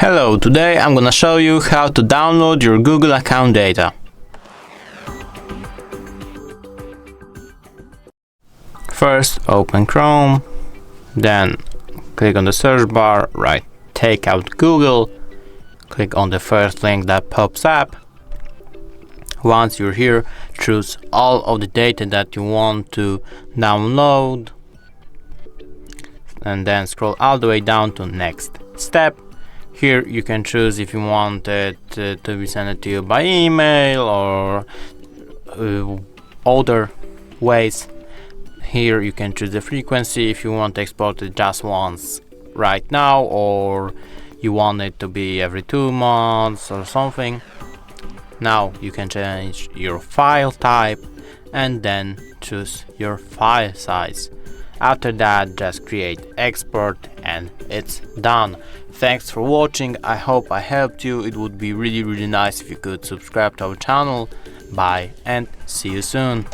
Hello, today I'm gonna show you how to download your Google account data. First, open Chrome, then click on the search bar, write Takeout Google, click on the first link that pops up. Once you're here, choose all of the data that you want to download, and then scroll all the way down to next step. Here you can choose if you want it to be sent to you by email or other ways. Here you can choose the frequency if you want to export it just once right now, or you want it to be every 2 months or something. Now you can change your file type and then choose your file size. After that, just create export and it's done. Thanks for watching. I hope I helped you. It would be really nice if you could subscribe to our channel. Bye and see you soon.